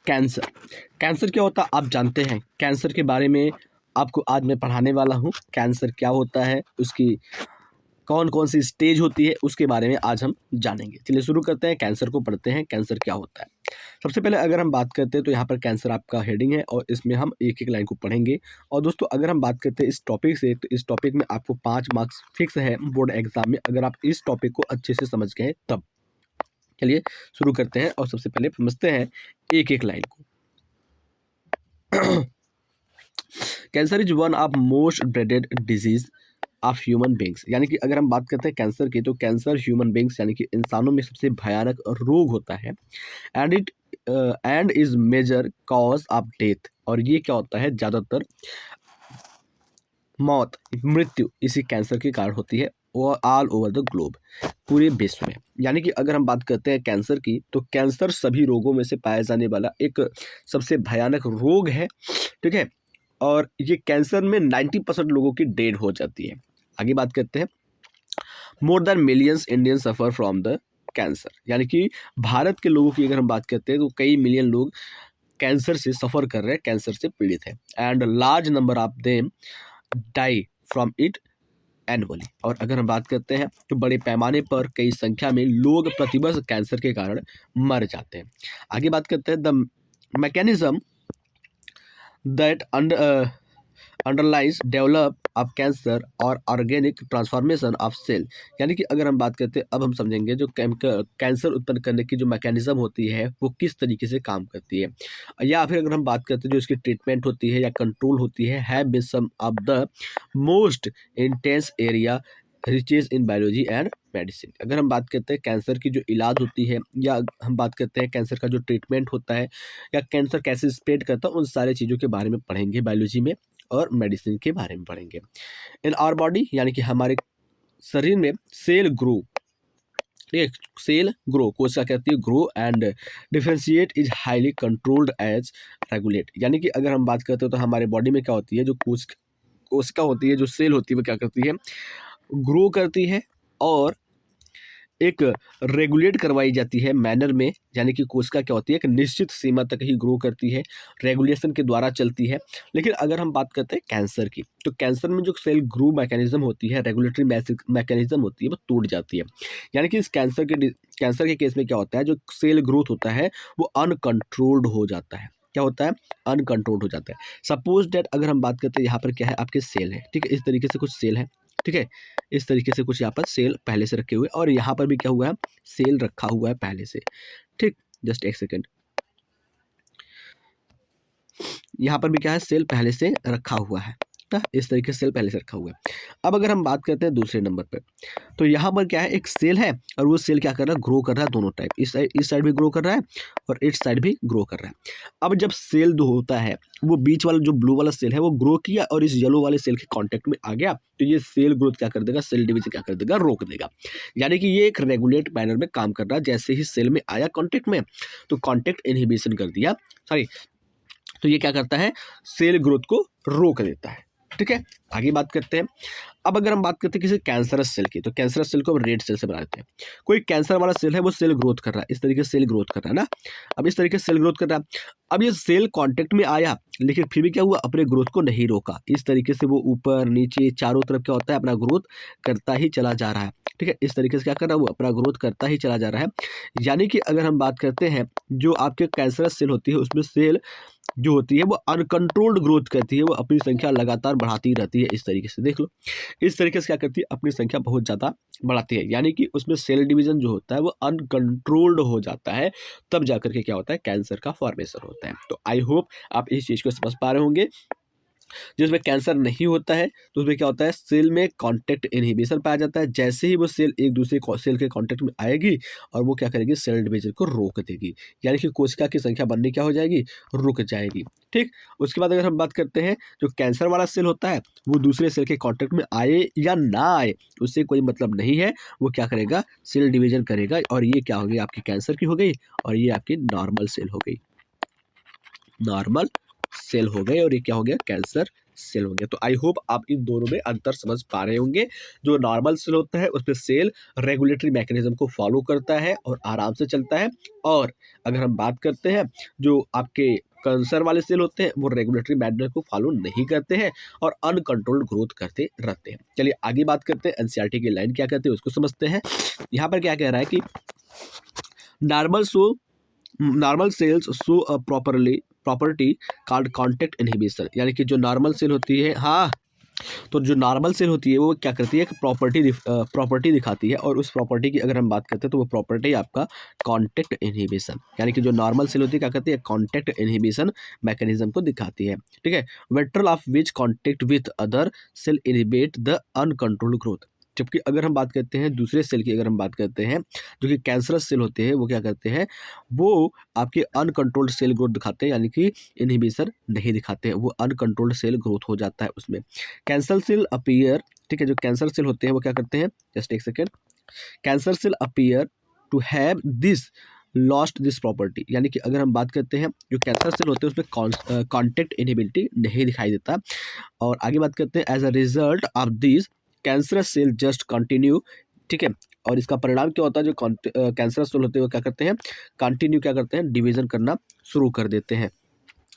Cancer. Cancer क्या होता है आप जानते हैं। कैंसर के बारे में आपको आज मैं पढ़ाने वाला हूँ। कैंसर क्या होता है, उसकी कौन कौन सी स्टेज होती है, उसके बारे में आज हम जानेंगे। चलिए शुरू करते हैं, कैंसर को पढ़ते हैं। कैंसर क्या होता है, सबसे पहले अगर हम बात करते हैं तो यहाँ पर कैंसर आपका हेडिंग है और इसमें हम एक एक लाइन को पढ़ेंगे। और दोस्तों अगर हम बात करते हैं इस टॉपिक से, तो इस टॉपिक में आपको 5 मार्क्स फिक्स है बोर्ड एग्जाम में, अगर आप इस टॉपिक को अच्छे से समझ गए तब। चलिए शुरू करते हैं और सबसे पहले समझते हैं एक एक लाइन को। Cancer is one of most dreaded disease of human beings, यानी कि अगर हम बात करते हैं कैंसर की, तो कैंसर ह्यूमन बींग्स यानी कि इंसानों में सबसे भयानक रोग होता है। And is major cause of death, और ये क्या होता है, ज़्यादातर मौत, मृत्यु इसी कैंसर के कारण होती है ऑल ओवर द ग्लोब, पूरे विश्व में। यानी कि अगर हम बात करते हैं कैंसर की, तो कैंसर सभी रोगों में से पाया जाने वाला एक सबसे भयानक रोग है, ठीक है। और ये कैंसर में 90% लोगों की डेड हो जाती है। आगे बात करते हैं, more than millions Indian suffer from the cancer, यानी कि भारत के लोगों की अगर हम बात करते हैं तो कई मिलियन लोग कैंसर से सफ़र कर रहे हैं, कैंसर से पीड़ित है। And large number of them die from it annually, और अगर हम बात करते हैं तो बड़े पैमाने पर कई संख्या में लोग प्रतिवर्ष कैंसर के कारण मर जाते हैं। आगे बात करते हैं, the mechanism that underlies develop of cancer और ऑर्गेनिक ट्रांसफॉर्मेशन ऑफ सेल, यानी कि अगर हम बात करते हैं, अब हम समझेंगे जो कैंसर उत्पन्न करने की जो मैकेनिज्म होती है वो किस तरीके से काम करती है, या फिर अगर हम बात करते हैं जो इसकी ट्रीटमेंट होती है या कंट्रोल होती है, have been some of the most intense area research in biology and medicine. अगर हम बात करते हैं कैंसर की जो इलाज होती है, या हम बात करते हैं कैंसर का जो ट्रीटमेंट होता है, या कैंसर कैसे स्प्रेड करता है, उन सारी चीज़ों के बारे में पढ़ेंगे बायोलॉजी में, और मेडिसिन के बारे में पढ़ेंगे। इन आवर बॉडी, यानी कि हमारे शरीर में सेल ग्रो, ठीक, सेल ग्रो, कोशिका कहती है grow, and differentiate is highly controlled as regulate, यानी कि अगर हम बात करते हो तो हमारे बॉडी में क्या होती है, जो कोशिका होती है, जो सेल होती है, वो क्या करती है, ग्रो करती है और एक रेगुलेट करवाई जाती है मैनर में, यानी कि कोशिका क्या होती है, एक निश्चित सीमा तक ही ग्रो करती है, रेगुलेशन के द्वारा चलती है। लेकिन अगर हम बात करते हैं कैंसर की, तो कैंसर में जो सेल ग्रो मैकेनिज्म होती है, रेगुलेटरी मैकेनिज्म होती है, वो टूट जाती है। यानी कि इस कैंसर के केस में क्या होता है, जो सेल ग्रोथ होता है वो अनकंट्रोल्ड हो जाता है। क्या होता है, अनकंट्रोल्ड हो जाता है। सपोज डेट अगर हम बात करते हैं, यहाँ पर क्या है, आपके सेल है, ठीक है, इस तरीके से कुछ सेल है, ठीक है, इस तरीके से कुछ यहाँ पर सेल पहले से रखे हुए, और यहाँ पर भी क्या हुआ है, सेल रखा हुआ है पहले से, ठीक। जस्ट एक सेकेंड, यहाँ पर भी क्या है, सेल पहले से रखा हुआ है, इस तरीके से सेल पहले से रखा हुआ है। अब अगर हम बात करते हैं दूसरे नंबर पर, तो यहाँ पर क्या है, एक सेल है और वो सेल क्या कर रहा है, ग्रो कर रहा है, दोनों टाइप, इस साइड भी ग्रो कर रहा है और इस साइड भी ग्रो कर रहा है। अब जब सेल जो होता है, वो बीच वाला जो ब्लू वाला सेल है वो ग्रो किया और इस येलो वाले सेल के कांटेक्ट में आ गया, तो ये सेल ग्रोथ क्या कर देगा, सेल डिवीजन क्या कर देगा, रोक देगा। यानी कि ये एक रेगुलेट मैनर में काम कर रहा है। जैसे ही सेल में आया कांटेक्ट में, तो कांटेक्ट इनहिबिशन कर दिया, सॉरी, तो ये क्या करता है, सेल ग्रोथ को रोक देता है, ठीक है। आगे बात करते हैं, अब अगर हम बात करते हैं किसी कैंसरस सेल की, तो कैंसरस सेल को हम रेड सेल से बना देते हैं। कोई कैंसर वाला सेल है, वो सेल ग्रोथ कर रहा है, इस तरीके से सेल ग्रोथ कर रहा है ना, अब इस तरीके से सेल ग्रोथ कर रहा है। अब ये सेल कांटेक्ट में आया, लेकिन फिर भी क्या हुआ, अपने ग्रोथ को नहीं रोका, इस तरीके से वो ऊपर नीचे चारों तरफ क्या होता है, अपना ग्रोथ करता ही चला जा रहा है, ठीक है। इस तरीके से क्या कर रहा है, वो अपना ग्रोथ करता ही चला जा रहा है। यानी कि अगर हम बात करते हैं, जो आपके कैंसरस सेल होती है, उसमें सेल जो होती है वो अनकंट्रोल्ड ग्रोथ करती है, वो अपनी संख्या लगातार बढ़ाती रहती है। इस तरीके से देख लो, इस तरीके से क्या करती है, अपनी संख्या बहुत ज़्यादा बढ़ाती है। यानी कि उसमें सेल डिवीजन जो होता है वो अनकंट्रोल्ड हो जाता है, तब जाकर के क्या होता है, कैंसर का फॉर्मेशन होता है। तो आई होप आप इस चीज़ को समझ पा रहे होंगे। जिसमें कैंसर नहीं होता है, तो उसमें क्या होता है, सेल में कांटेक्ट इनहिबिशन पाया जाता है। जैसे ही वो सेल एक दूसरे सेल के कांटेक्ट में आएगी, और वो क्या करेगी, सेल डिवीजन को रोक देगी, यानी कि कोशिका की संख्या बननी क्या हो जाएगी, रुक जाएगी, ठीक। उसके बाद अगर हम बात करते हैं, जो कैंसर वाला सेल होता है, वो दूसरे सेल के कांटेक्ट में आए या ना आए, उससे कोई मतलब नहीं है, वो क्या करेगा, सेल डिवीजन करेगा, और ये क्या हो गई, आपकी कैंसर की हो गई, और ये आपकी नॉर्मल सेल हो गई, नॉर्मल सेल हो गए, और ये क्या हो गया, कैंसर सेल होंगे। तो आई होप आप इन दोनों में अंतर समझ पा रहे होंगे। जो नॉर्मल सेल होता है उसमें सेल रेगुलेटरी मैकेनिज्म को फॉलो करता है और आराम से चलता है, और अगर हम बात करते हैं जो आपके कैंसर वाले सेल होते हैं वो रेगुलेटरी मैनर को फॉलो नहीं करते हैं और अनकंट्रोल्ड ग्रोथ करते रहते हैं। चलिए आगे बात करते हैं, एनसीईआरटी की लाइन क्या कहते हैं उसको समझते हैं। यहाँ पर क्या कह रहा है कि normal sales show a property called contact inhibition, यानी कि जो नॉर्मल सेल होती है, हाँ, तो जो नॉर्मल सेल होती है वो क्या करती है, एक प्रॉपर्टी दिखाती है, और उस प्रॉपर्टी की अगर हम बात करते हैं तो वो प्रॉपर्टी आपका कॉन्टैक्ट इनहिबिशन, यानी कि जो नॉर्मल सेल होती है क्या करती है, कॉन्टैक्ट इनहिबिशन मैकेनिज्म को दिखाती है। ठीक है, vector of which contact with other cell inhibit the uncontrolled growth. जबकि अगर हम बात करते हैं दूसरे सेल की, अगर हम बात करते हैं जो कि कैंसरस सेल होते हैं, वो क्या करते हैं, वो आपके अनकंट्रोल्ड सेल ग्रोथ दिखाते हैं, यानी कि इनहिबिशन नहीं दिखाते हैं, वो अनकंट्रोल्ड सेल ग्रोथ हो जाता है उसमें। कैंसर सेल अपीयर, ठीक है, जो कैंसर सेल होते हैं वो क्या करते हैं, जस्ट एक second, cancer cell appear to have this lost this property, यानी कि अगर हम बात करते हैं जो कैंसर सेल होते हैं उसमें कॉन्टैक्ट इनहिबिलिटी नहीं दिखाई देता। और आगे बात करते हैं, as a result of this cancerous cell just continue, ठीक है, और इसका परिणाम क्या होता है, जो कैंसरस सेल होते हैं वो क्या करते हैं, कंटिन्यू क्या करते हैं, डिवीजन करना शुरू कर देते हैं।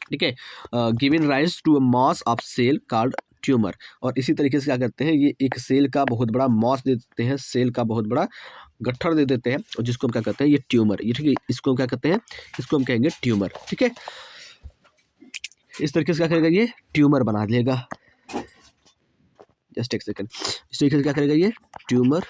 ठीक है, given rise to a mass of cell called tumour, और इसी तरीके से क्या करते हैं, ये एक सेल का बहुत बड़ा मास दे देते हैं, सेल का बहुत बड़ा गट्ठर दे देते हैं, और जिसको हम क्या कहते हैं, ये ट्यूमर, ये ठीक है, इसको हम क्या कहते हैं, इसको हम कहेंगे ट्यूमर। ठीक है, इस तरीके से क्या करेगा, ये ट्यूमर बना देगा, जस्ट एक सेकेंड, इस तरीके से क्या करेगा, ये ट्यूमर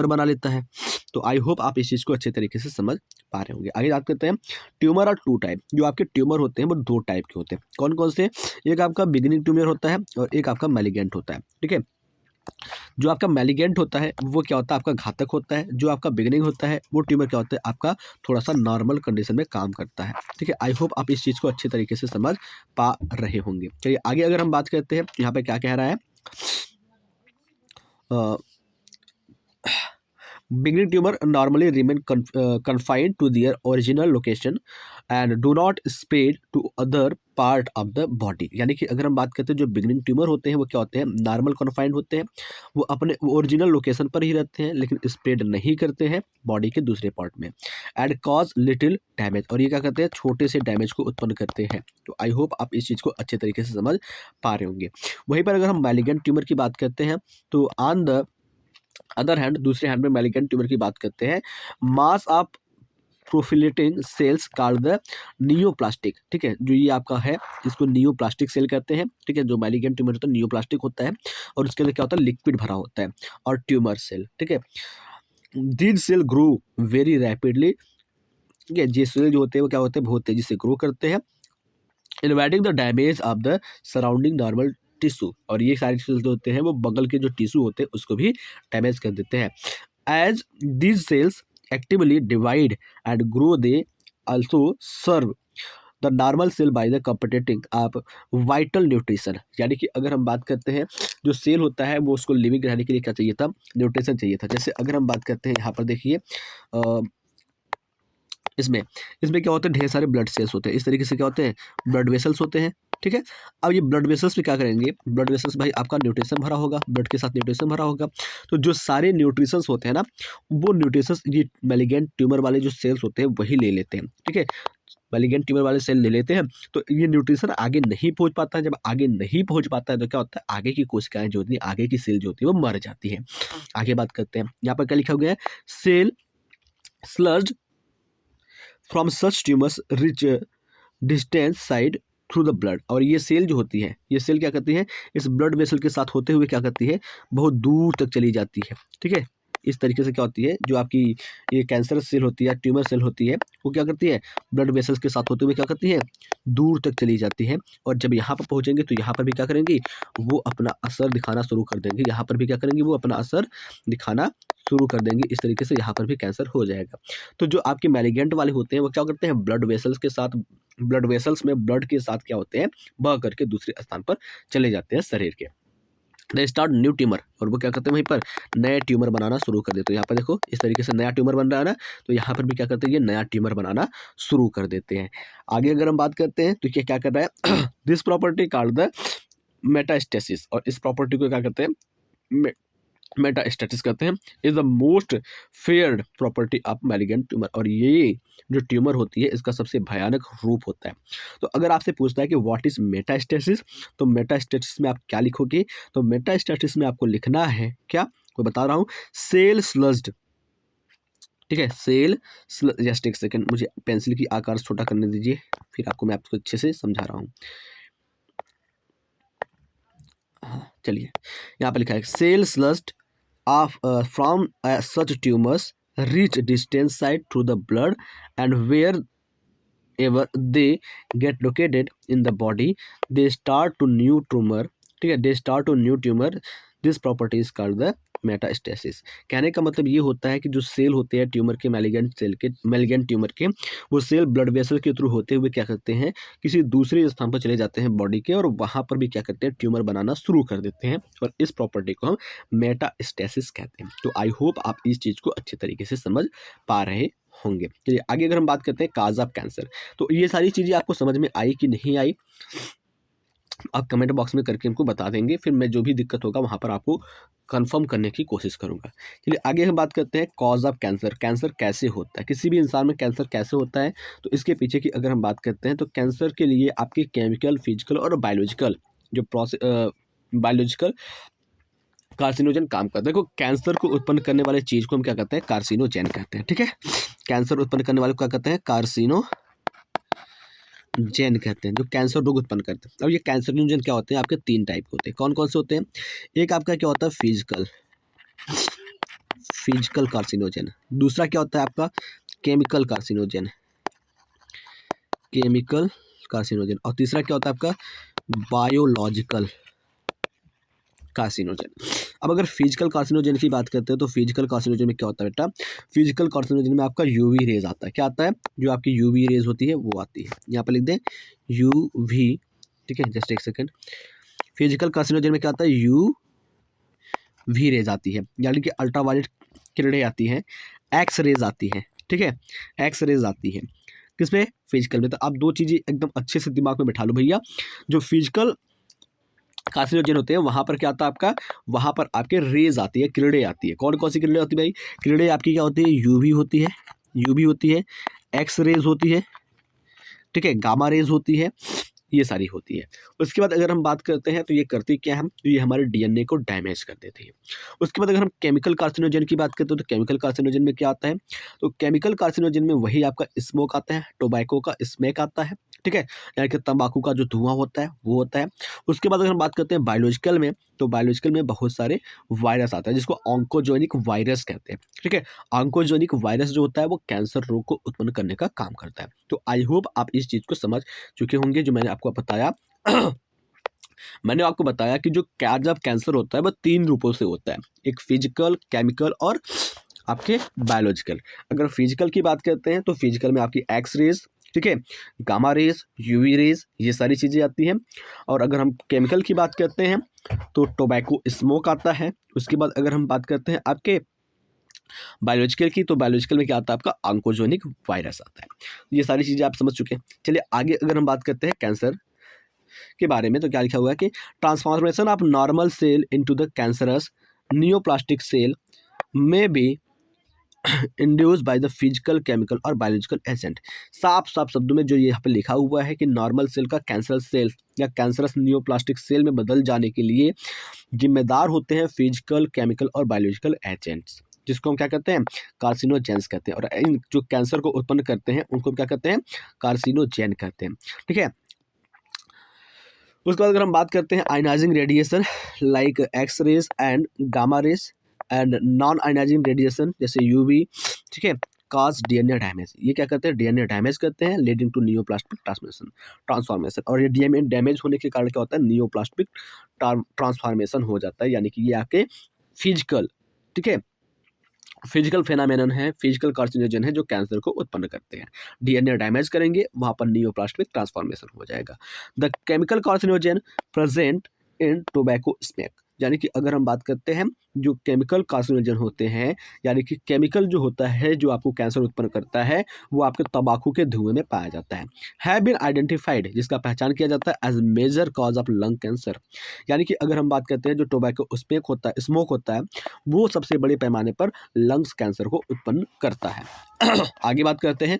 बना लेता है। तो आई होप आप इस चीज़ को अच्छे तरीके से समझ पा रहे होंगे। आगे बात करते हैं, ट्यूमर और टू टाइप, जो आपके ट्यूमर होते हैं वो दो टाइप के होते हैं। कौन कौन से, एक आपका बिगिनिंग ट्यूमर होता है और एक आपका मैलिगेंट होता है। ठीक है, जो आपका मैलिगेंट होता है वो क्या होता है, आपका घातक होता है। जो आपका बिगिनिंग होता है वो ट्यूमर क्या होता है, आपका थोड़ा सा नॉर्मल कंडीशन में काम करता है। ठीक है, आई होप आप इस चीज़ को अच्छे तरीके से समझ पा रहे होंगे। चलिए आगे अगर हम बात करते हैं, यहाँ पे क्या कह रहा है, beginning tumor normally remain confined to their original location and do not spread to other part of the body, यानी कि अगर हम बात करते हैं जो बिगिनिंग ट्यूमर होते हैं वो क्या होते हैं, नॉर्मल कन्फाइंड होते हैं, वो अपने ओरिजिनल लोकेशन पर ही रहते हैं लेकिन स्प्रेड नहीं करते हैं बॉडी के दूसरे पार्ट में, एंड कॉज लिटिल डैमेज, और ये क्या करते हैं, छोटे से डैमेज को उत्पन्न करते हैं। तो आई होप आप इस चीज़ को अच्छे तरीके से समझ पा रहे होंगे। वहीं पर अगर हम मैलिगेंट ट्यूमर की बात करते हैं तो ऑन द अदर हैंड, दूसरे हैंड में मैलिगेंट ट्यूमर की बात करते हैं, mass of proliferating cells called the neoplastic. ठीक है, जो ये आपका है इसको नियोप्लास्टिक सेल कहते हैं। ठीक है, जो मैलिगेंट ट्यूमर होता है नियोप्लास्टिक होता है और उसके अंदर क्या होता है, लिक्विड भरा होता है, और ट्यूमर सेल, ठीक है, these cell grow very rapidly. ठीक है, ये सेल जो होते हैं वो क्या होते हैं, बहुत तेजी से ग्रो करते हैं, inviting the damage of the surrounding normal tissue, और ये सारी सेल्स जो होते हैं वो बगल के जो टिश्यू होते हैं उसको भी डैमेज कर देते हैं। As these cells actively divide and grow they also serve the normal cell by the competing of vital nutrition, यानी कि अगर हम बात करते हैं जो सेल होता है वो उसको लिविंग रहने के लिए क्या चाहिए था, न्यूट्रिशन चाहिए था। जैसे अगर हम बात करते हैं यहाँ पर देखिए, इसमें इसमें क्या होता है, ढेर सारे ब्लड सेल्स होते हैं, इस तरीके से क्या होते हैं, ब्लड वेसल्स होते हैं। ठीक है, अब ये ब्लड वेसल्स में क्या करेंगे, ब्लड वेसल्स भाई आपका न्यूट्रिशन भरा होगा, ब्लड के साथ न्यूट्रिशन भरा होगा, तो जो सारे न्यूट्रिशंस होते हैं ना, वो न्यूट्रिशंस ये मैलिगेंट ट्यूमर वाले जो सेल्स होते हैं वही ले लेते हैं। ठीक है, मैलिगेंट ट्यूमर वाले सेल ले लेते हैं, तो ये न्यूट्रिशन आगे नहीं पहुंच पाता है। जब आगे नहीं पहुंच पाता है तो क्या होता है, आगे की कोशिकाएं जो होती हैं, आगे की सेल जो होती है वो मर जाती है। आगे बात करते हैं, यहाँ पर क्या लिखा गया है, cell slough from such tumours reach distance side through the blood, और ये सेल जो होती है, ये सेल क्या करती है, इस ब्लड वेसल के साथ होते हुए क्या करती है, बहुत दूर तक चली जाती है। ठीक है, इस तरीके से क्या होती है, जो आपकी ये कैंसर सेल होती है, ट्यूमर सेल होती है, वो क्या करती है, ब्लड वेसल्स के साथ होते हुए क्या करती है, दूर तक चली जाती है, और जब यहाँ पर पहुँचेंगे तो यहाँ पर भी क्या करेंगी, वो अपना असर दिखाना शुरू कर देंगे, यहाँ पर भी क्या करेंगी, वो अपना असर दिखाना शुरू कर देंगे। इस तरीके से यहाँ पर भी कैंसर हो जाएगा। तो जो आपके मैलिगेंट वाले होते हैं वो क्या करते हैं, ब्लड वेसल्स के साथ, ब्लड वेसल्स में ब्लड के साथ क्या होते हैं, बह करके दूसरे स्थान पर चले जाते हैं शरीर के। दे स्टार्ट न्यू ट्यूमर, और वो क्या करते हैं वहीं पर नए ट्यूमर बनाना शुरू कर देते हैं। यहाँ पर देखो इस तरीके से नया ट्यूमर बन रहा है ना, तो यहाँ पर भी क्या करते हैं ये नया ट्यूमर बनाना शुरू कर देते हैं। आगे अगर हम बात करते हैं तो ये क्या कर रहा है this property called the metastasis, और इस प्रॉपर्टी को क्या करते हैं मेटास्टेसिस कहते हैं, is the most feared property of malignant tumour, और ये जो ट्यूमर होती है इसका सबसे भयानक रूप होता है। तो अगर आपसे पूछता है कि व्हाट इज मेटास्टेसिस, तो मेटास्टेसिस में आप क्या लिखोगे, तो मेटास्टेसिस में आपको लिखना है क्या, मैं बता रहा हूँ, सेल स्लज्ड, ठीक है, सेल जस्ट एक सेकेंड, मुझे पेंसिल की आकार छोटा करने दीजिए, फिर आपको मैं आपको अच्छे से समझा रहा हूँ। हाँ चलिए, यहाँ पर लिखा है cell स्लज्ड of from such tumors reach distant site through the blood, and wherever they get located in the body they start to new tumor, ठीक है, they start to new tumor, this property is called the metastasis. कहने का मतलब ये होता है कि जो सेल होते हैं ट्यूमर के, मैलिग्नेंट ट्यूमर के, वो सेल ब्लड वेसल के थ्रू होते हुए क्या करते हैं किसी दूसरे स्थान पर चले जाते हैं बॉडी के, और वहाँ पर भी क्या करते हैं ट्यूमर बनाना शुरू कर देते हैं, और इस प्रॉपर्टी को हम मेटास्टेसिस कहते हैं। तो आई होप आप इस चीज़ को अच्छे तरीके से समझ पा रहे होंगे। चलिए आगे अगर हम बात करते हैं काज ऑफ कैंसर, तो ये सारी चीज़ें आपको समझ में आई कि नहीं आई, आप कमेंट बॉक्स में करके हमको बता देंगे, फिर मैं जो भी दिक्कत होगा वहाँ पर आपको कंफर्म करने की कोशिश करूँगा। चलिए आगे हम बात करते हैं कॉज ऑफ कैंसर, कैंसर कैसे होता है, किसी भी इंसान में कैंसर कैसे होता है, तो इसके पीछे की अगर हम बात करते हैं तो कैंसर के लिए आपके केमिकल, फिजिकल और बायोलॉजिकल जो बायोलॉजिकल कार्सिनोजन काम करता है। देखो कैंसर को उत्पन्न करने वाले चीज़ को हम क्या कहते हैं, कार्सिनोजेन कहते हैं, ठीक है, कैंसर उत्पन्न करने वाले को क्या कहते हैं, कार्सिनोजेन कहते हैं, जो कैंसर रोग उत्पन्न करते हैं। अब ये कैंसरोजन क्या होते हैं, आपके 3 टाइप के होते हैं, कौन कौन से होते हैं, एक आपका क्या होता है फिजिकल कार्सिनोजन, दूसरा क्या होता है आपका केमिकल कार्सिनोजन, और तीसरा क्या होता है आपका बायोलॉजिकल कार्सिनोजन। अब अगर फिजिकल कार्सिनोजन की बात करते हैं तो फिजिकल कार्सिनोजन में क्या होता है बेटा, फिजिकल कार्सिनोजन में आपका यूवी रेज आता है, क्या आता है, जो आपकी यूवी रेज होती है वो आती है, यहाँ पर लिख दें यूवी, ठीक है, जस्ट एक सेकेंड, फिजिकल कार्सिनोजन में क्या आता है यूवी रेज आती है, यानी कि अल्ट्रावायलेट किरणें आती हैं, एक्स रेज आती हैं, ठीक है, एक्स रेज आती है किसमें, फिजिकल में। तो आप 2 चीज़ें एकदम अच्छे से दिमाग में बैठा लो भैया, जो फिजिकल कार्सिनोजन होते हैं वहाँ पर क्या आता है आपका, वहाँ पर आपके रेज आती है, किरणें आती है, कौन कौन सी किरणें होती है भाई, किरणें आपकी क्या होती है, यूवी होती है, एक्स रेज होती है, ठीक है, गामा रेज होती है, ये सारी होती है। उसके बाद अगर हम बात करते हैं तो ये करती क्या है, तो ये हमारे डीएनए को डैमेज कर देती है। उसके बाद अगर हम केमिकल कार्सिनोजन की बात करते हैं तो केमिकल कार्सिनोजन में क्या आता है, तो केमिकल कार्सिनोजन में वही आपका स्मोक आता है, टोबैको का स्मेक आता है, ठीक है, यानी कि तंबाकू का जो धुआं होता है वो होता है। उसके बाद अगर हम बात करते हैं बायोलॉजिकल में, तो बायोलॉजिकल में बहुत सारे वायरस आता है जिसको ऑन्कोजेनिक वायरस कहते हैं, ठीक है, ऑन्कोजेनिक वायरस जो होता है वो कैंसर रोग को उत्पन्न करने का काम करता है। तो आई होप आप इस चीज़ को समझ चुके होंगे जो मैंने आपको बताया। मैंने आपको बताया कि जो जब कैंसर होता है वह 3 रूपों से होता है, एक फिजिकल, केमिकल और आपके बायोलॉजिकल। अगर फिजिकल की बात करते हैं तो फिजिकल में आपकी एक्स रेज, ठीक है, गामा रेज, यूवी रेज, ये सारी चीज़ें आती हैं। और अगर हम केमिकल की बात करते हैं तो टोबैको स्मोक आता है। उसके बाद अगर हम बात करते हैं आपके बायोलॉजिकल की, तो बायोलॉजिकल में क्या आता है आपका ऑन्कोजेनिक वायरस आता है। ये सारी चीज़ें आप समझ चुके हैं। चलिए आगे अगर हम बात करते हैं कैंसर के बारे में, तो क्या लिखा हुआ है कि transformation of normal cell into the cancerous neoplastic cell में be induced by the physical, chemical और बायोलॉजिकल एजेंट। साफ साफ शब्दों में जो यहाँ पे लिखा हुआ है कि नॉर्मल सेल का कैंसरस सेल या कैंसरस नियोप्लास्टिक सेल में बदल जाने के लिए जिम्मेदार होते हैं फिजिकल, केमिकल और बायोलॉजिकल एजेंट्स, जिसको हम क्या कहते हैं, कार्सिनोजेंस कहते हैं। और इन जो कैंसर को उत्पन्न करते हैं उनको क्या कहते हैं, कार्सिनोजेन कहते हैं, ठीक है। उसके बाद अगर हम बात करते हैं ionising radiation like X rays and gamma rays and non ionising radiation जैसे यूवी, ठीक है, काज डीएनए डैमेज, ये क्या करते हैं, डीएनए डैमेज करते हैं, लीडिंग टू नियोप्लास्टिक ट्रांसफॉर्मेशन। और ये डीएनए डैमेज होने के कारण क्या होता है, नियोप्लास्टिक ट्रांसफॉर्मेशन हो जाता है, यानी कि ये आपके फिजिकल, ठीक है, फिजिकल फेनामेनन है, फिजिकल कार्सिनोजन है जो कैंसर को उत्पन्न करते हैं। डीएनए डैमेज करेंगे, वहाँ पर नियोप्लास्टिक ट्रांसफॉर्मेशन हो जाएगा। The chemical carcinogen present in tobacco smoke, यानी कि अगर हम बात करते हैं जो केमिकल कार्सिनोजन होते हैं, यानी कि केमिकल जो होता है जो आपको कैंसर उत्पन्न करता है, वो आपके तंबाकू के धुएं में पाया जाता है। हैव बीन आइडेंटिफाइड, जिसका पहचान किया जाता है as major cause of lung cancer. यानी कि अगर हम बात करते हैं जो टोबैको स्मोक होता है, वो सबसे बड़े पैमाने पर लंग्स कैंसर को उत्पन्न करता है। आगे बात करते हैं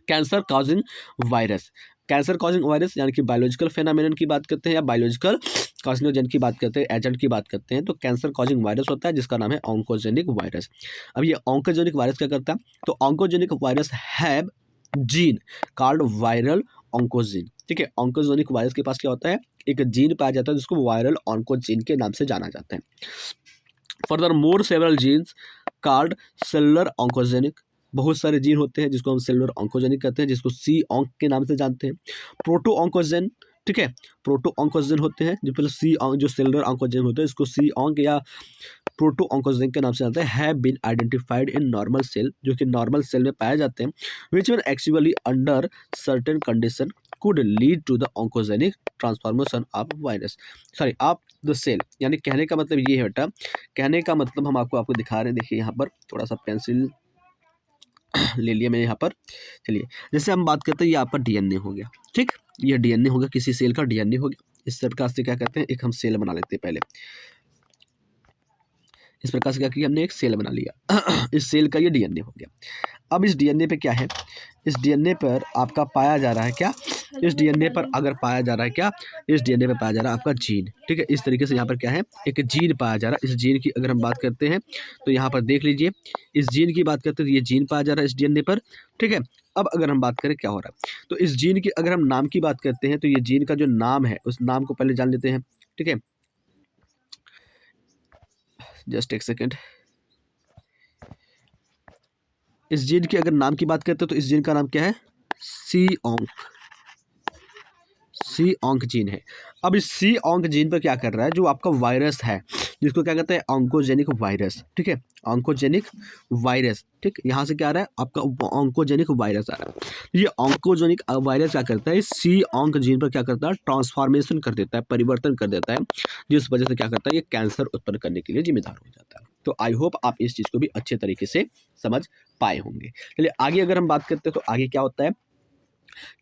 cancer causing virus. Cancer causing virus यानी कि बायोलॉजिकल फेनामिनन की बात करते हैं या बायोलॉजिकल कार्सिनोजन की बात करते हैं, एजेंट की बात करते हैं, तो कैंसर कॉजिंग वायरस होता है जिसका नाम है ऑन्कोजेनिक वायरस। अब ये ऑन्कोजेनिक वायरस क्या करता है, तो oncogenic virus have gene called viral oncogene. ठीक है, ऑन्कोजेनिक वायरस के पास क्या होता है, एक जीन पाया जाता है जिसको वायरल ऑन्कोजीन के नाम से जाना जाता है। Furthermore several genes called cellular oncogenic, बहुत सारे जीन होते हैं जिसको हम सेलुलर ऑन्कोजेनिक कहते हैं, जिसको सी ऑन्क के नाम से जानते हैं। प्रोटो ऑन्कोजेन, ठीक है, प्रोटो ऑन्कोजेन होते हैं जो पहले सी ऑन्क, जो सेलुलर ऑन्कोजेन होते हैं इसको सी ऑन्क या प्रोटो ऑन्कोजेन के नाम से जानते हैं। Have been identified in normal cell, जो कि नॉर्मल सेल में पाए जाते हैं, which one actually under certain condition could lead to the oncogenic transformation of virus, sorry of the cell. यानी कहने का मतलब ये है बेटा, कहने का मतलब हम आपको दिखा रहे हैं, देखिए यहाँ पर थोड़ा सा पेंसिल ले लिया मैंने यहाँ पर। चलिए जैसे हम बात करते हैं ये आपका डीएनए हो गया, ठीक, ये डीएनए हो गया, किसी सेल का डीएनए हो गया। इस प्रकार से क्या कहते हैं, एक हम सेल बना लेते हैं पहले। इस प्रकार से क्या किया हमने, एक सेल बना लिया। इस सेल का ये डीएनए हो गया। अब इस डीएनए पे क्या है, इस डीएनए पर आपका पाया जा रहा है क्या, इस डीएनए पर अगर पाया जा रहा है क्या, इस डीएनए पर पाया जा रहा है आपका जीन। ठीक है, इस तरीके से यहाँ पर क्या है, एक जीन पाया जा रहा है। इस जीन की अगर हम बात करते हैं तो यहाँ पर देख लीजिए, इस जीन की बात करते हैं तो ये जीन पाया जा रहा है इस डीएनए पर। ठीक है, अब अगर हम बात करें क्या हो रहा है, तो इस जीन की अगर हम नाम की बात करते हैं तो ये जीन का जो नाम है उस नाम को पहले जान लेते हैं। ठीक है, जस्ट एक सेकेंड। इस जीन की अगर नाम की बात करते हैं तो इस जीन का नाम क्या है, सी ऑन्क, सी ऑन्क जीन है। अब इस सी ऑन्क जीन पर क्या कर रहा है, जो आपका वायरस है जिसको क्या कहते हैं ऑन्कोजेनिक वायरस। ठीक है, ऑन्कोजेनिक वायरस, ठीक, यहाँ से क्या आ रहा है आपका ऑन्कोजेनिक वायरस आ रहा है। ये ऑन्कोजेनिक वायरस क्या करता है, इस सी ऑन्क जीन पर क्या करता है, ट्रांसफॉर्मेशन कर देता है, परिवर्तन कर देता है, जिस वजह से क्या करता है ये कैंसर उत्पन्न करने के लिए जिम्मेदार हो जाता है। तो आई होप आप इस चीज़ को भी अच्छे तरीके से समझ पाए होंगे। चलिए आगे अगर हम बात करते हैं तो आगे क्या होता है,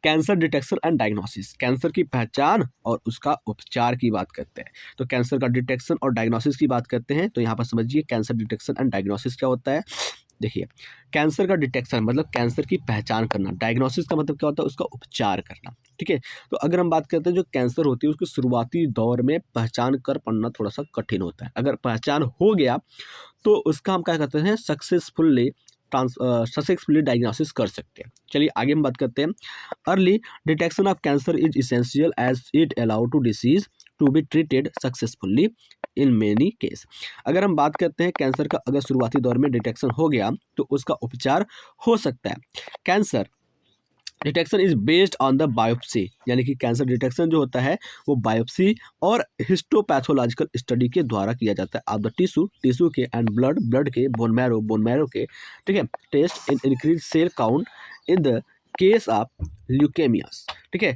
cancer detection and diagnosis, cancer की पहचान और उसका उपचार की बात करते हैं। तो कैंसर का डिटेक्शन और डायग्नोसिस की बात करते हैं तो यहाँ पर समझिए कैंसर डिटेक्शन एंड डायग्नोसिस क्या होता है। देखिए कैंसर का डिटेक्शन मतलब कैंसर की पहचान करना, डायग्नोसिस का मतलब क्या होता है उसका उपचार करना। ठीक है, तो अगर हम बात करते हैं जो कैंसर होती है उसके शुरुआती दौर में पहचान कर पाना थोड़ा सा कठिन होता है। अगर पहचान हो गया तो उसका हम क्या कहते हैं सक्सेसफुली डायग्नोसिस कर सकते हैं। चलिए आगे हम बात करते हैं। Early detection of cancer is essential as it allow to disease to be treated successfully in many case. अगर हम बात करते हैं कैंसर का अगर शुरुआती दौर में डिटेक्शन हो गया तो उसका उपचार हो सकता है। Cancer detection is based on the biopsy, यानी कि कैंसर डिटेक्शन जो होता है वो बायोप्सी और हिस्टोपैथोलॉजिकल स्टडी के द्वारा किया जाता है। ऑफ द टिश्यू के एंड ब्लड के, बोन मैरो के, ठीक है, test in increase cell count in the case of leukaemias. ठीक है,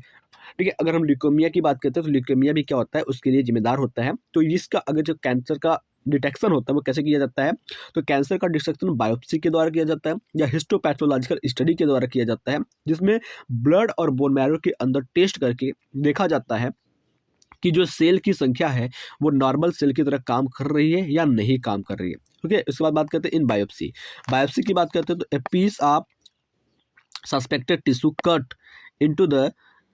ठीक है, अगर हम ल्यूकेमिया की बात करते हैं तो ल्यूकेमिया भी क्या होता है उसके लिए जिम्मेदार होता है। तो इसका अगर जो कैंसर का डिटेक्शन होता है वो कैसे किया जाता है, तो कैंसर का डिटेक्शन बायोप्सी के द्वारा किया जाता है या हिस्टोपैथोलॉजिकल स्टडी के द्वारा किया जाता है, जिसमें ब्लड और बोन मैरो के अंदर टेस्ट करके देखा जाता है कि जो सेल की संख्या है वो नॉर्मल सेल की तरह काम कर रही है या नहीं काम कर रही है। ठीक है, उसके बाद बात करते हैं इन बायोप्सी की बात करते हैं तो a piece of suspected tissue cut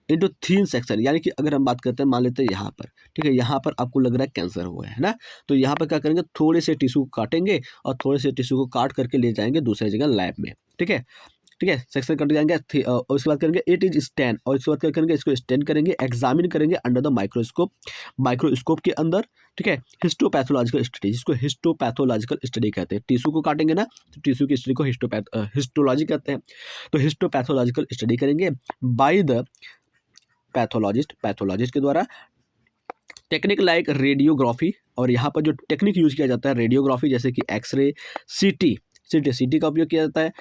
into thin section, यानी कि अगर हम बात करते हैं मान लेते हैं यहाँ पर, ठीक है, यहाँ पर आपको लग रहा है कैंसर हुआ है ना, तो यहाँ पर क्या करेंगे थोड़े से टिश्यू को काटेंगे और थोड़े से टिश्यू को काट करके ले जाएंगे दूसरी जगह लैब में। ठीक है, ठीक है, सेक्शन कट जाएंगे और उसके बाद करेंगे इट इज स्टैन, और उसके बाद क्या करेंगे इसको स्टैन करेंगे, एग्जामिन करेंगे अंडर द माइक्रोस्कोप के अंदर। ठीक है, हिस्टोपैथोलॉजिकल स्टडी, जिसको हिस्टोपैथोलॉजिकल स्टडी कहते हैं। टिश्यू को काटेंगे ना तो टिश्यू की स्टडी को हिस्टोलॉजी कहते हैं। तो हिस्टोपैथोलॉजिकल स्टडी करेंगे बाय द पैथोलॉजिस्ट के द्वारा। टेक्निक लाइक रेडियोग्राफी, और यहाँ पर जो टेक्निक यूज किया जाता है रेडियोग्राफी, जैसे कि एक्सरे, सीटी का उपयोग किया जाता है,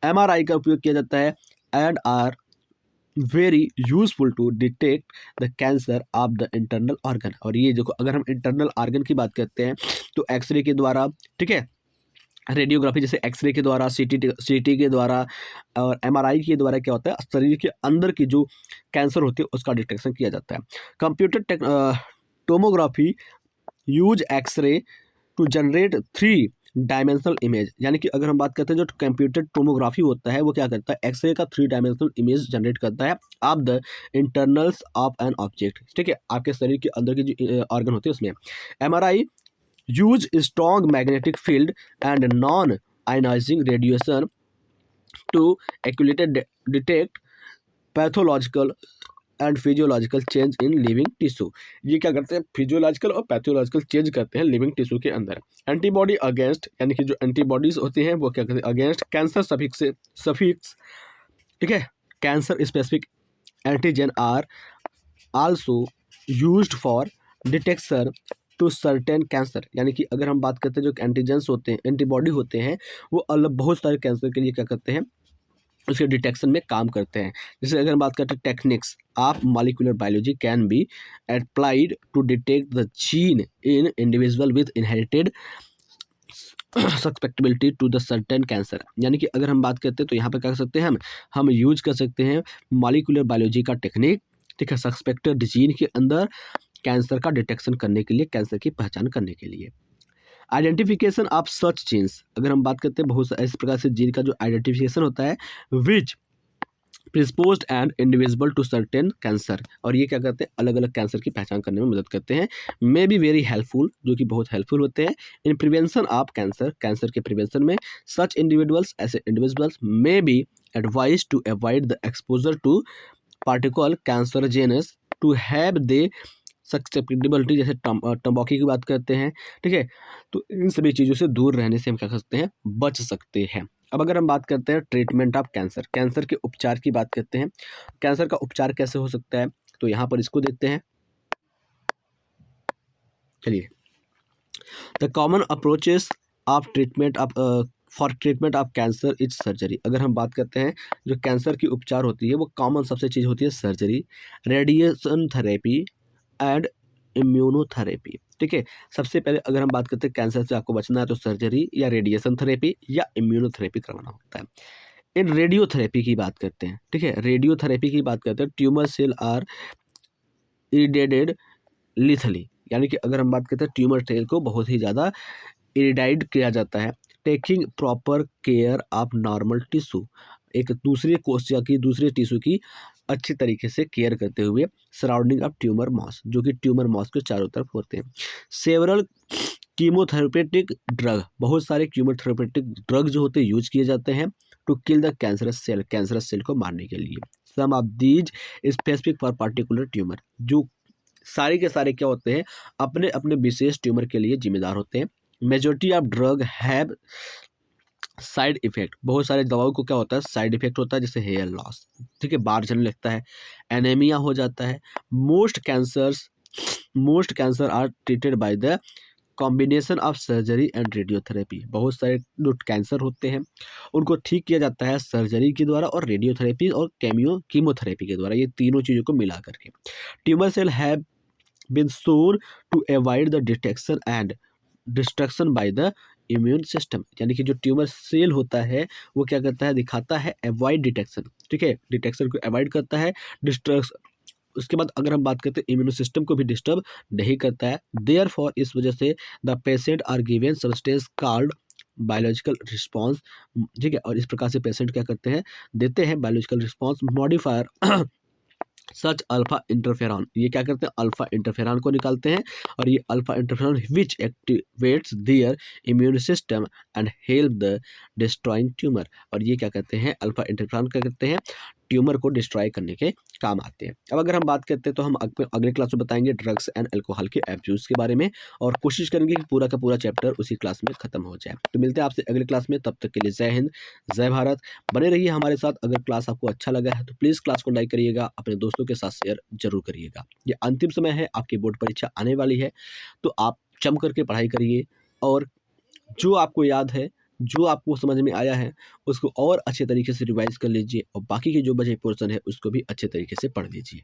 एमआरआई का उपयोग किया जाता है, and are very useful to detect the cancer of the internal organ. और ये देखो, अगर हम इंटरनल ऑर्गन की बात करते हैं तो एक्सरे के द्वारा, ठीक है, रेडियोग्राफी जैसे एक्सरे के द्वारा, सीटी के द्वारा और एमआरआई के द्वारा क्या होता है, शरीर के अंदर की जो कैंसर होती है उसका डिटेक्शन किया जाता है। Computer tomography use X-ray to generate 3 dimensional image. यानी कि अगर हम बात करते हैं जो कंप्यूटर टोमोग्राफी होता है वो क्या करता है, एक्सरे का 3 डायमेंशनल इमेज जनरेट करता है of the internals of an object, ठीक है, आपके शरीर के अंदर की जो ऑर्गन होते हैं उसमें। MRI use strong magnetic field and non-ionizing radiation to accurately detect pathological and physiological change in living tissue. ये क्या करते हैं, फिजियोलॉजिकल और पैथोलॉजिकल चेंज करते हैं लिविंग टिश्यू के अंदर। एंटीबॉडी अगेंस्ट, यानी कि जो एंटीबॉडीज होती हैं वो क्या करते हैं, अगेंस्ट कैंसर सफिक्स, ठीक है, cancer specific antigen are also used for detection to certain cancer. यानी कि अगर हम बात करते हैं जो एंटीजेंस होते हैं, एंटीबॉडी होते हैं, वो अलग बहुत सारे कैंसर के लिए क्या करते हैं, उसके डिटेक्शन में काम करते हैं। जैसे अगर हम बात करते हैं techniques of molecular biology can be applied to detect the gene in individual with inherited susceptibility to the certain cancer. यानी कि अगर हम बात करते हैं तो यहाँ पर क्या कर सकते हैं, हम यूज कर सकते हैं मॉलिक्यूलर बायोलॉजी का टेक्निक, ठीक है, सस्पेक्टेड जीन के अंदर कैंसर का डिटेक्शन करने के लिए, कैंसर की पहचान करने के लिए। आइडेंटिफिकेशन ऑफ सच जीन्स, अगर हम बात करते हैं बहुत इस प्रकार से जीन का जो आइडेंटिफिकेशन होता है, which predisposed and individual to certain cancer, और ये क्या करते हैं, अलग अलग कैंसर की पहचान करने में मदद करते हैं। मे बी वेरी हेल्पफुल, जो कि बहुत हेल्पफुल होते हैं in prevention of cancer, cancer के प्रिवेंशन में। सच इंडिविजुअल्स, ऐसे individuals may be advised to avoid the exposure to particle carcinogens to have they susceptibility, जैसे तंबाकू की बात करते हैं, ठीक है, तो इन सभी चीज़ों से दूर रहने से हम क्या कर सकते हैं, बच सकते हैं। अब अगर हम बात करते हैं ट्रीटमेंट ऑफ कैंसर, कैंसर के उपचार की बात करते हैं, कैंसर का उपचार कैसे हो सकता है, तो यहाँ पर इसको देखते हैं। चलिए, the common approaches of treatment of for treatment of cancer is surgery. अगर हम बात करते हैं जो कैंसर की उपचार होती है वो कॉमन सबसे चीज़ होती है surgery, radiation therapy and immunotherapy, ठीक है। सबसे पहले अगर हम बात करते हैं कैंसर से आपको बचना है तो सर्जरी या रेडिएशन थेरेपी या इम्यूनोथेरेपी करवाना होता है। इन रेडियोथेरेपी की बात करते हैं, ठीक है, रेडियोथेरेपी की बात करते हैं, ट्यूमर सेल आर इरिडेटेड लिथली। यानी कि अगर हम बात करते हैं ट्यूमर सेल को बहुत ही ज़्यादा इरिडाइड किया जाता है। Taking proper care of normal tissue, एक दूसरे कोशिका की, दूसरे टिश्यू की अच्छी तरीके से केयर करते हुए, सराउंडिंग ऑफ ट्यूमर मॉस, जो कि ट्यूमर मॉस के चारों तरफ होते हैं। सेवरल कीमोथेरेपेटिक ड्रग, बहुत सारे कीमोथेरेपेटिक ड्रग जो होते हैं यूज किए जाते हैं to kill the cancerous cell, cancerous cell को मारने के लिए। Some of these specific for particular tumour, जो सारे के सारे क्या होते हैं, अपने अपने विशेष ट्यूमर के लिए जिम्मेदार होते हैं। Majority of drug have side effect, बहुत सारे दवाओं को क्या होता है, साइड इफेक्ट होता है, जैसे हेयर लॉस, ठीक है, बाल झड़ने लगता है, एनीमिया हो जाता है। Most cancer are treated by the combination of surgery and radiotherapy. बहुत सारे जो कैंसर होते हैं उनको ठीक किया जाता है सर्जरी के द्वारा और रेडियोथेरेपी और कीमोथेरेपी के द्वारा, ये तीनों चीज़ों को मिला करके। Tumour cell have been shown to avoid the detection and destruction by the immune system. यानी कि जो ट्यूमर सेल होता है वो क्या करता है, दिखाता है अवॉइड डिटेक्शन, ठीक है, डिटेक्शन को अवॉइड करता है, डिस्ट्रक्स, उसके बाद अगर हम बात करते हैं इम्यून सिस्टम को भी डिस्टर्ब नहीं करता है। देयरफॉर इस वजह से the patient are given substance called biological response, ठीक है, और इस प्रकार से पेशेंट क्या करते हैं, देते हैं बायोलॉजिकल रिस्पॉन्स मॉडिफायर सच अल्फा इंटरफेरॉन, ये क्या करते हैं, अल्फा इंटरफेरॉन को निकालते हैं, और ये alpha interferon which activates their immune system and help the destroying tumour, और ये क्या करते हैं, अल्फा इंटरफेरॉन क्या करते हैं, ट्यूमर को डिस्ट्रॉय करने के काम आते हैं। अब अगर हम बात करते हैं तो हम अगले क्लास में बताएंगे ड्रग्स एंड अल्कोहल के एब्यूज़ के बारे में, और कोशिश करेंगे कि पूरा का पूरा चैप्टर उसी क्लास में खत्म हो जाए। तो मिलते हैं आपसे अगले क्लास में, तब तक के लिए जय हिंद, जय भारत। बने रहिए हमारे साथ। अगर क्लास आपको अच्छा लगा है तो प्लीज़ क्लास को लाइक करिएगा, अपने दोस्तों के साथ शेयर जरूर करिएगा। ये अंतिम समय है, आपकी बोर्ड परीक्षा आने वाली है, तो आप जम करके पढ़ाई करिए, और जो आपको याद है जो आपको समझ में आया है उसको और अच्छे तरीके से रिवाइज़ कर लीजिए और बाकी के जो बचे पोर्शन है उसको भी अच्छे तरीके से पढ़ लीजिए।